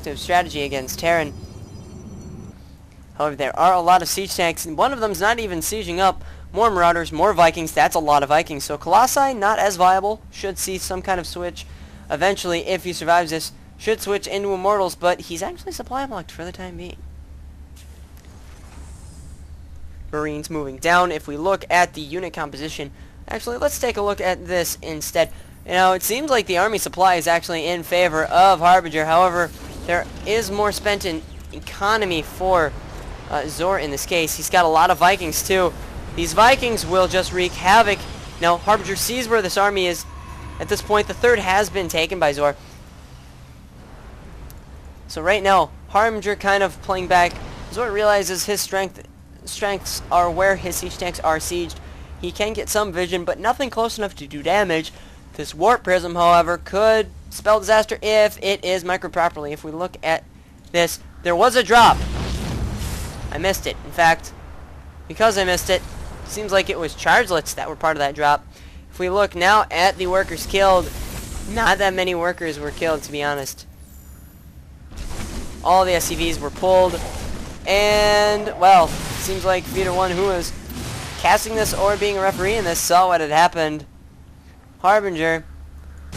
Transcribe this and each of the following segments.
effective strategy against Terran. However, there are a lot of siege tanks, and one of them's not even sieging up. More Marauders, more Vikings. That's a lot of Vikings. So Colossi, not as viable. Should see some kind of switch eventually if he survives this. Should switch into Immortals, but he's actually supply blocked for the time being. Marines moving down. If we look at the unit composition, actually, let's take a look at this instead. You know, it seems like the army supply is actually in favor of Harbinger. However, there is more spent in economy for Zor in this case. He's got a lot of Vikings too. These Vikings will just wreak havoc. Now, Harbinger sees where this army is. At this point, the third has been taken by Zor. So right now, Harbinger kind of playing back. Zor realizes his strengths are where his siege tanks are sieged. He can get some vision, but nothing close enough to do damage. This Warp Prism, however, could spell disaster if it is microed properly. If we look at this, there was a drop. I missed it. In fact, because I missed it, seems like it was chargelets that were part of that drop. If we look now at the workers killed, not that many workers were killed, to be honest. All the SCVs were pulled, and, well, seems like Feeder 1, who was casting this or being a referee in this, saw what had happened. Harbinger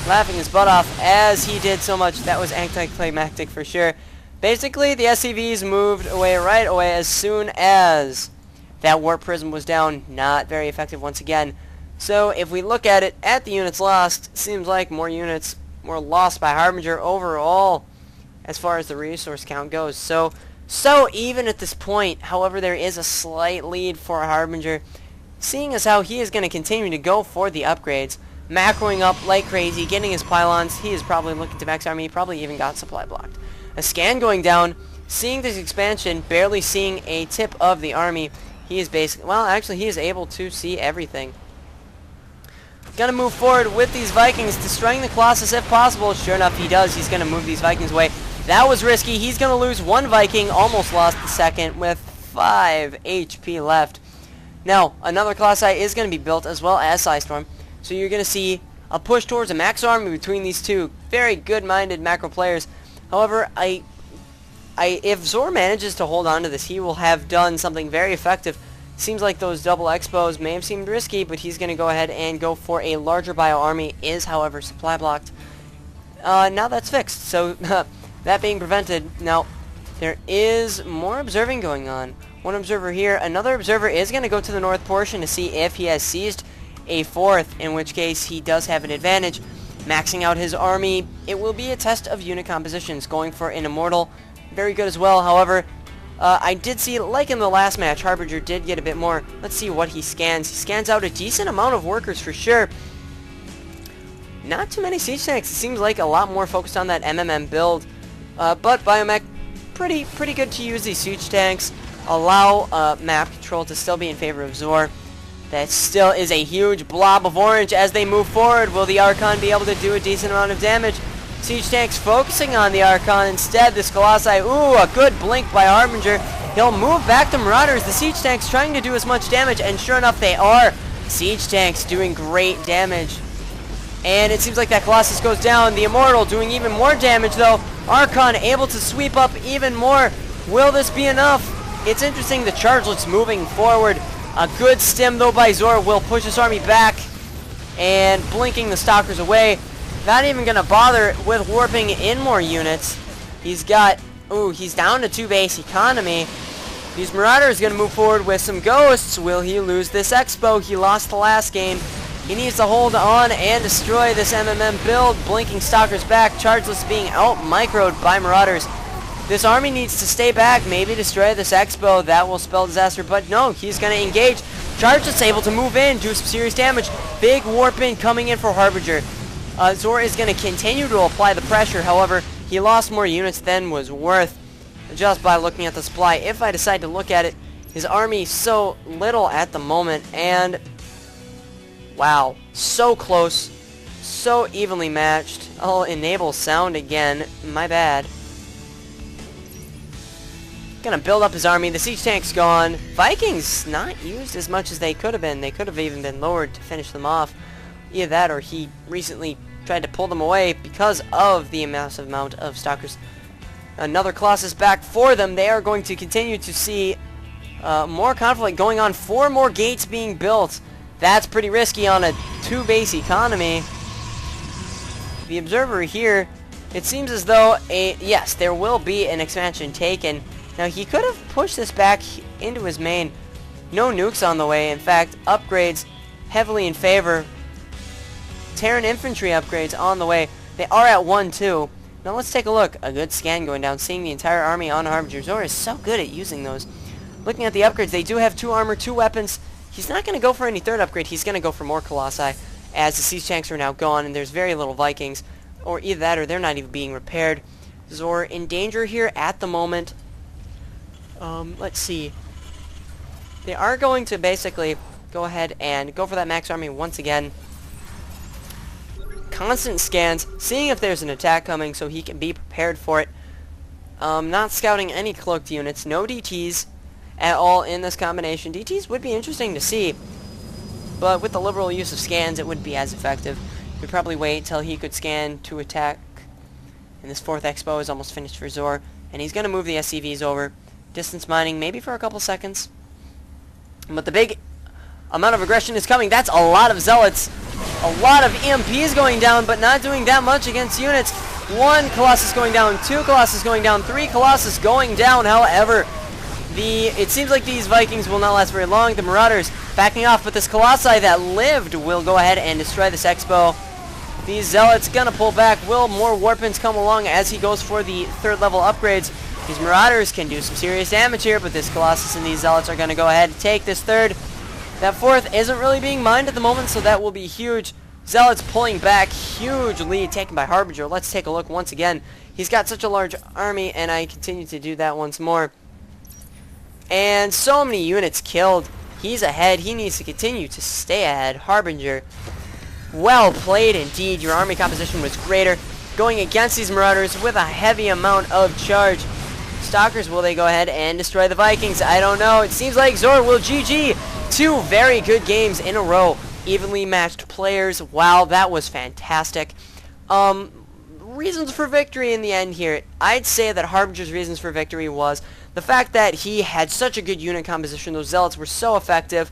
laughing his butt off as he did so much. That was anticlimactic for sure. Basically, the SCVs moved away right away as soon as that Warp Prism was down. Not very effective once again. So if we look at it, at the units lost, seems like more units were lost by Harbinger overall as far as the resource count goes. So even at this point. However, there is a slight lead for Harbinger, seeing as how he is going to continue to go for the upgrades, macroing up like crazy, getting his pylons. He is probably looking to max army. He probably even got supply blocked. A scan going down, seeing this expansion, barely seeing a tip of the army. He is basically, well, actually, he is able to see everything. Gonna move forward with these Vikings, destroying the Colossus if possible. Sure enough, he does. He's gonna move these Vikings away. That was risky. He's gonna lose one Viking, almost lost the second with 5 HP left. Now, another Colossi is gonna be built as well as Psystorm. So you're gonna see a push towards a max army between these two very good-minded macro players. However, if Zor manages to hold on to this, he will have done something very effective. Seems like those double expos may have seemed risky, but he's going to go ahead and go for a larger bio army. Is, however, supply blocked. Now that's fixed. So that being prevented. Now there is more observing going on. One observer here. Another observer is going to go to the north portion to see if he has seized a fourth, in which case he does have an advantage. Maxing out his army. It will be a test of unit compositions. Going for an immortal. Very good as well. However, I did see, like in the last match, Harbinger did get a bit more. Let's see what he scans. He scans out a decent amount of workers for sure. Not too many siege tanks. It seems like a lot more focused on that MMM build. But Biomech, pretty good to use these siege tanks. Allow map control to still be in favor of Zor. That still is a huge blob of orange as they move forward. Will the Archon be able to do a decent amount of damage? Siege tanks focusing on the Archon instead. This Colossi, ooh, a good blink by Harbinger. He'll move back to Marauders. The siege tanks trying to do as much damage, and sure enough, they are. Siege tanks doing great damage. And it seems like that Colossus goes down. The Immortal doing even more damage, though. Archon able to sweep up even more. Will this be enough? It's interesting, the Chargelets moving forward. A good stim, though, by Zor will push his army back. And blinking the Stalkers away. Not even going to bother with warping in more units. He's got, ooh, he's down to 2 base economy. These Marauders going to move forward with some ghosts. Will he lose this expo? He lost the last game. He needs to hold on and destroy this MMM build. Blinking Stalkers back. Chargeless being out-microed by Marauders. This army needs to stay back. Maybe destroy this expo. That will spell disaster. But no, he's going to engage. Chargeless able to move in, do some serious damage. Big warp in coming in for Harbinger. Zor is going to continue to apply the pressure. However, he lost more units than was worth just by looking at the supply. If I decide to look at it, his army so little at the moment. And, wow, so close, so evenly matched. I'll enable sound again. My bad. Gonna build up his army. The siege tank's gone. Vikings not used as much as they could have been. They could have even been lowered to finish them off. Either that or he recently tried to pull them away because of the massive amount of Stalkers. Another Colossus back for them. They are going to continue to see more conflict going on. 4 more gates being built. That's pretty risky on a 2-base economy. The observer here, it seems as though yes, there will be an expansion taken. Now he could have pushed this back into his main. No nukes on the way. In fact, upgrades heavily in favor. Terran infantry upgrades on the way. They are at 1 too. Now let's take a look. A good scan going down, seeing the entire army on Harbinger. Zor is so good at using those. Looking at the upgrades, they do have 2 armor, 2 weapons. He's not going to go for any 3rd upgrade. He's going to go for more Colossi, as the siege tanks are now gone and there's very little Vikings. Or either that or they're not even being repaired. Zor in danger here at the moment. Let's see. They are going to basically go ahead and go for that max army once again. Constant scans, seeing if there's an attack coming so he can be prepared for it. Not scouting any cloaked units. No DTs at all in this combination. DTs would be interesting to see, but with the liberal use of scans, it wouldn't be as effective. We'd probably wait till he could scan to attack. And this 4th expo is almost finished for Zor, and he's going to move the SCVs over. Distance mining, maybe for a couple seconds. But the big amount of aggression is coming. That's a lot of Zealots. A lot of EMPs going down, but not doing that much against units. 1 Colossus going down, 2 Colossus going down, 3 Colossus going down. However, it seems like these Vikings will not last very long. The Marauders backing off, but this Colossi that lived will go ahead and destroy this Expo. These Zealots gonna pull back. Will more Warpins come along as he goes for the 3rd level upgrades? These Marauders can do some serious damage here, but this Colossus and these Zealots are gonna go ahead and take this 3rd. That 4th isn't really being mined at the moment, so that will be huge. Zealots pulling back. Huge lead taken by Harbinger. Let's take a look once again. He's got such a large army, and I continue to do that once more. And so many units killed. He's ahead. He needs to continue to stay ahead. Harbinger, well played indeed. Your army composition was greater. Going against these Marauders with a heavy amount of charge. Stalkers, will they go ahead and destroy the Vikings? I don't know. It seems like Zor will GG. 2 very good games in a row. Evenly matched players. Wow, that was fantastic. Reasons for victory in the end here. I'd say that Harbinger's reasons for victory was the fact that he had such a good unit composition. Those Zealots were so effective.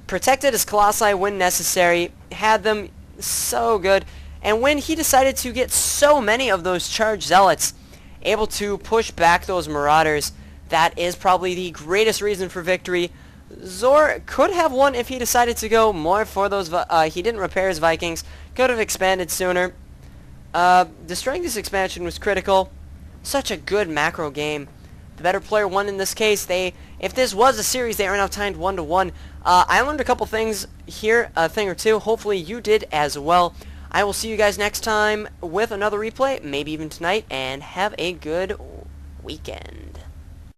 Protected his Colossi when necessary. Had them so good. And when he decided to get so many of those charged Zealots, able to push back those Marauders, that is probably the greatest reason for victory. Zor could have won if he decided to go more for those, he didn't repair his Vikings, could have expanded sooner. Destroying this expansion was critical. Such a good macro game. The better player won in this case. If this was a series, they are now tied 1-1. I learned a couple things here, a thing or two. Hopefully you did as well. I will see you guys next time with another replay, maybe even tonight, and have a good weekend.